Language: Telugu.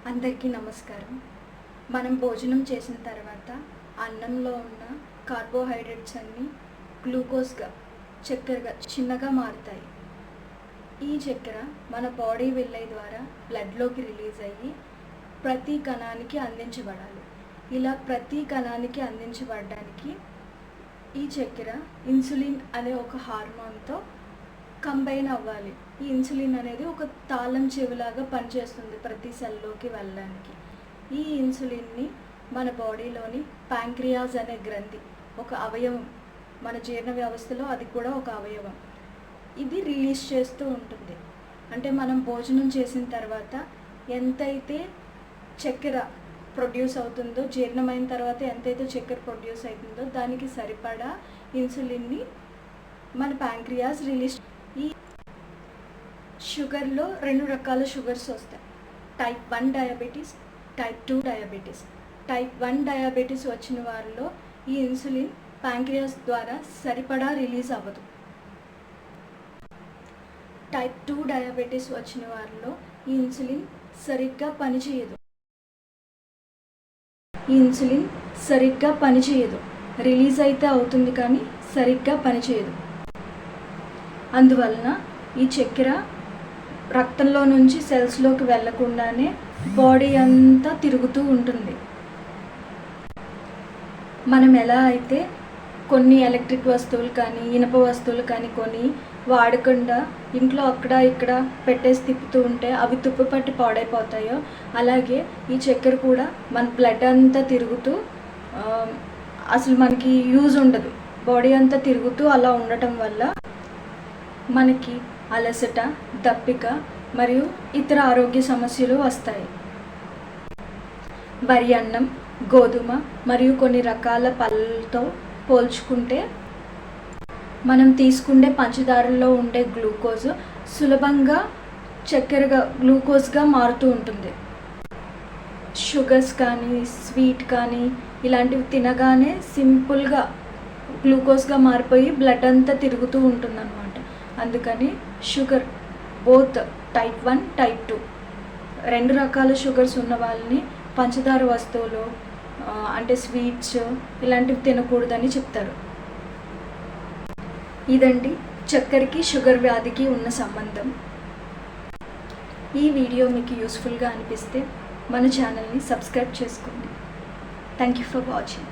అందరికీ నమస్కారం. మనం భోజనం చేసిన తర్వాత అన్నంలో ఉన్న కార్బోహైడ్రేట్స్ అన్నీ గ్లూకోజ్గా చక్కెరగా చిన్నగా మారుతాయి. ఈ చక్కెర మన బాడీ విల్లై ద్వారా బ్లడ్లోకి రిలీజ్ అయ్యి ప్రతి కణానికి అందించబడాలి. ఇలా ప్రతి కణానికి అందించబడడానికి ఈ చక్కెర ఇన్సులిన్ అనే ఒక హార్మోన్తో కంబైన్ అవ్వాలి. ఈ ఇన్సులిన్ అనేది ఒక తాళం చెవిలాగా పనిచేస్తుంది ప్రతి సెల్లోకి వెళ్ళడానికి. ఈ ఇన్సులిన్ని మన బాడీలోని ప్యాంక్రియాస్ అనే గ్రంథి, ఒక అవయవం, మన జీర్ణ వ్యవస్థలో అది కూడా ఒక అవయవం, ఇది రిలీజ్ చేస్తూ ఉంటుంది. అంటే మనం భోజనం చేసిన తర్వాత ఎంతైతే చక్కెర ప్రొడ్యూస్ అవుతుందో, జీర్ణమైన తర్వాత ఎంతైతే చక్కెర ప్రొడ్యూస్ అవుతుందో దానికి సరిపడా ఇన్సులిన్ని మన ప్యాంక్రియాస్ రిలీజ్. ఈ షుగర్లో 2 రకాల షుగర్స్ వస్తాయి. Type 1 diabetes, type 2 diabetes. Type 1 diabetes వచ్చిన వారిలో ఈ ఇన్సులిన్ ప్యాంక్రియాస్ ద్వారా సరిపడా రిలీజ్ అవ్వదు. టైప్ 2 డయాబెటీస్ వచ్చిన వారిలో ఈ ఇన్సులిన్ సరిగ్గా పనిచేయదు. రిలీజ్ అయితే అవుతుంది కానీ సరిగ్గా పనిచేయదు. అందువలన ఈ చక్కెర రక్తంలో నుంచి సెల్స్లోకి వెళ్లకుండానే బాడీ అంతా తిరుగుతూ ఉంటుంది. మనం ఎలా అయితే కొన్ని ఎలక్ట్రిక్ వస్తువులు కానీ ఇనుప వస్తువులు కానీ కొని వాడకుండా ఇంట్లో అక్కడ ఇక్కడ పెట్టేసి తిప్పుతూ ఉంటే అవి తుప్పు పట్టి పాడైపోతాయో, అలాగే ఈ చక్కెర కూడా మన బ్లడ్ అంతా తిరుగుతూ అసలు మనకి యూజ్ ఉండదు. బాడీ అంతా తిరుగుతూ అలా ఉండటం వల్ల మనకి అలసట, దప్పిక మరియు ఇతర ఆరోగ్య సమస్యలు వస్తాయి. వరి అన్నం, గోధుమ మరియు కొన్ని రకాల పళ్ళతో పోల్చుకుంటే మనం తీసుకునే పంచదారలో ఉండే గ్లూకోజ్ సులభంగా చక్కెరగా గ్లూకోజ్గా మారుతూ ఉంటుంది. షుగర్స్ కానీ స్వీట్ కానీ ఇలాంటివి తినగానే సింపుల్గా గ్లూకోజ్గా మారిపోయి బ్లడ్ అంతా తిరుగుతూ ఉంటుందన్నమాట. అందుకని షుగర్ బోత్ టైప్ 1, టైప్ 2 2 రకాల షుగర్స్ ఉన్న వాళ్ళని పంచదార వస్తువులు అంటే స్వీట్స్ ఇలాంటివి తినకూడదని చెప్తారు. ఇదండి చక్కెరకి షుగర్ వ్యాధికి ఉన్న సంబంధం. ఈ వీడియో మీకు యూస్ఫుల్గా అనిపిస్తే మన ఛానల్ని సబ్స్క్రైబ్ చేసుకోండి. Thank you for watching.